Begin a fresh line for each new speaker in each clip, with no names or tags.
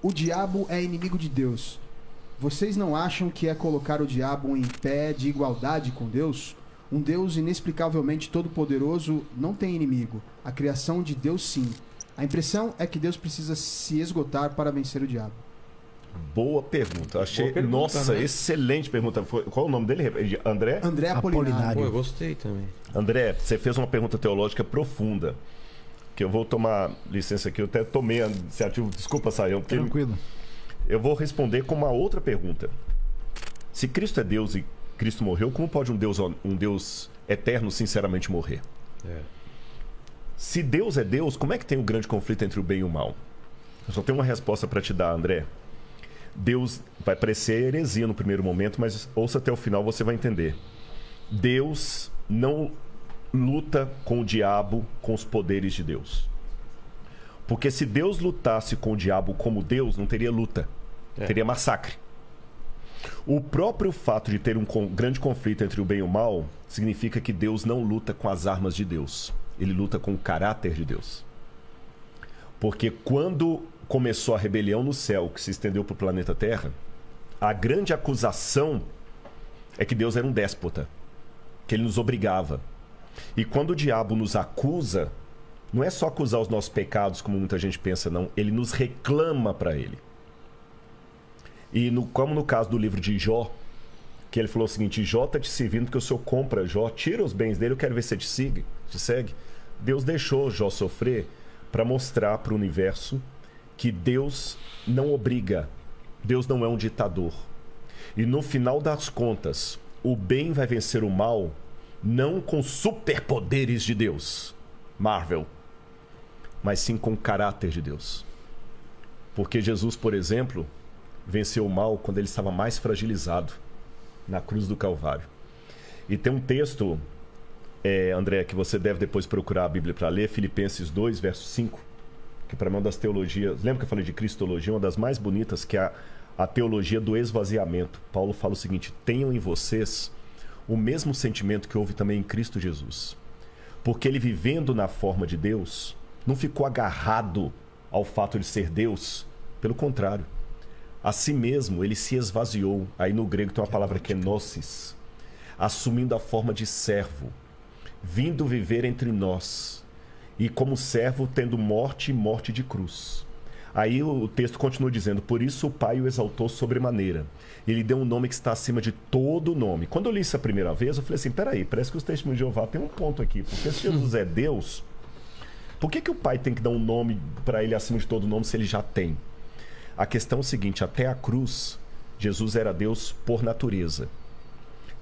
o diabo é inimigo de Deus. Vocês não acham que é colocar o diabo em pé de igualdade com Deus? Um Deus inexplicavelmente todo-poderoso não tem inimigo. A criação de Deus, sim. A impressão é que Deus precisa se esgotar para vencer o diabo.
Boa pergunta. Achei.
Boa pergunta,
Nossa,
né?
Excelente pergunta. Qual o nome dele? André?
André Apolinário.
Pô, eu gostei também.
André, você fez uma pergunta teológica profunda. Que eu vou tomar licença aqui. Eu até tomei a iniciativa. Desculpa, Saião.
Tranquilo.
Eu vou responder com uma outra pergunta. Se Cristo é Deus e Cristo morreu, como pode um Deus eterno sinceramente morrer? Se Deus é Deus, como é que tem um grande conflito entre o bem e o mal? Eu só tenho uma resposta para te dar, André. Deus vai parecer heresia no primeiro momento, mas ouça até o final, você vai entender. Deus não luta com o diabo com os poderes de Deus. Porque se Deus lutasse com o diabo como Deus, não teria luta. Teria massacre. O próprio fato de ter um grande conflito entre o bem e o mal significa que Deus não luta com as armas de Deus. Ele luta com o caráter de Deus. Porque quando começou a rebelião no céu, que se estendeu para o planeta Terra, a grande acusação é que Deus era um déspota, que ele nos obrigava. E quando o diabo nos acusa, não é só acusar os nossos pecados, como muita gente pensa, não. Ele nos reclama para ele. E como no caso do livro de Jó, que ele falou o seguinte: Jó está te servindo porque o Senhor compra Jó, tira os bens dele, eu quero ver se te segue. Deus deixou Jó sofrer para mostrar para o universo que Deus não obriga, Deus não é um ditador. E no final das contas, o bem vai vencer o mal, não com superpoderes de Deus, Marvel, mas sim com o caráter de Deus. Porque Jesus, por exemplo, venceu o mal quando ele estava mais fragilizado, na cruz do Calvário. E tem um texto, André, que você deve depois procurar a Bíblia para ler, Filipenses 2, verso 5, que para mim é uma das teologias, lembra que eu falei de cristologia, uma das mais bonitas, que é a teologia do esvaziamento. Paulo fala o seguinte: tenham em vocês o mesmo sentimento que houve também em Cristo Jesus. Porque ele, vivendo na forma de Deus, não ficou agarrado ao fato de ser Deus. Pelo contrário, a si mesmo ele se esvaziou. Aí no grego tem uma palavra que é gnosis, assumindo a forma de servo, vindo viver entre nós, e como servo tendo morte e morte de cruz. Aí o texto continua dizendo: por isso o Pai o exaltou sobremaneira. Ele deu um nome que está acima de todo nome. Quando eu li isso a primeira vez, eu falei assim: peraí, parece que os testemunhos de Jeová tem um ponto aqui. Porque se Jesus é Deus, por que o Pai tem que dar um nome para ele acima de todo nome se ele já tem? A questão é o seguinte: até a cruz, Jesus era Deus por natureza.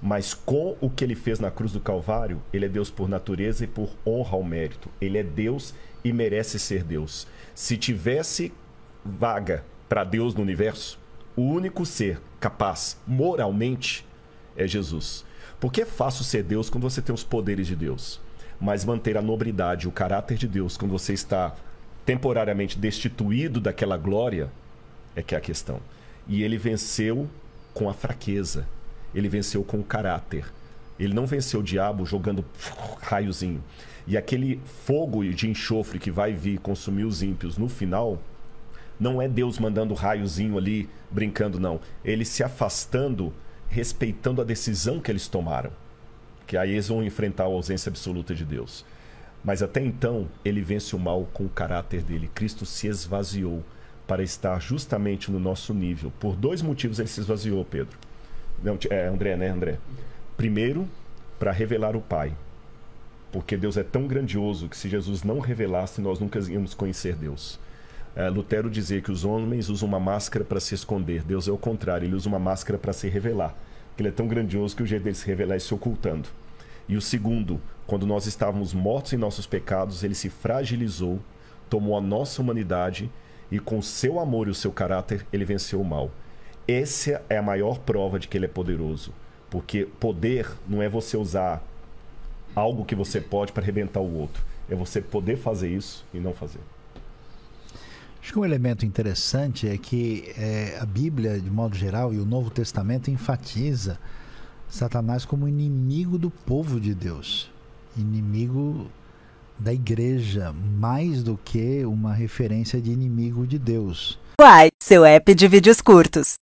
Mas com o que ele fez na cruz do Calvário, ele é Deus por natureza e por honra ao mérito. Ele é Deus e merece ser Deus. Se tivesse vaga para Deus no universo, o único ser capaz moralmente é Jesus. Porque é fácil ser Deus quando você tem os poderes de Deus, mas manter a nobridade, o caráter de Deus, quando você está temporariamente destituído daquela glória, é que é a questão. E ele venceu com a fraqueza, ele venceu com o caráter. Ele não venceu o diabo jogando raiozinho. E aquele fogo de enxofre que vai vir consumir os ímpios no final, não é Deus mandando raiozinho ali, brincando, não. Ele se afastando, respeitando a decisão que eles tomaram. Que aí eles vão enfrentar a ausência absoluta de Deus. Mas até então, ele vence o mal com o caráter dele. Cristo se esvaziou para estar justamente no nosso nível. Por dois motivos ele se esvaziou, Pedro. Não, André, né, André? Primeiro, para revelar o Pai. Porque Deus é tão grandioso que se Jesus não revelasse, nós nunca íamos conhecer Deus. Lutero dizia que os homens usam uma máscara para se esconder. Deus é o contrário, ele usa uma máscara para se revelar. Ele é tão grandioso que o jeito dele se revelar é se ocultando. E o segundo, quando nós estávamos mortos em nossos pecados, ele se fragilizou, tomou a nossa humanidade e com o seu amor e o seu caráter, ele venceu o mal. Essa é a maior prova de que ele é poderoso. Porque poder não é você usar algo que você pode para arrebentar o outro. É você poder fazer isso e não fazer.
Acho que um elemento interessante é que a Bíblia, de modo geral, e o Novo Testamento enfatiza Satanás como inimigo do povo de Deus, inimigo da igreja, mais do que uma referência de inimigo de Deus.
Quai, seu app de vídeos curtos.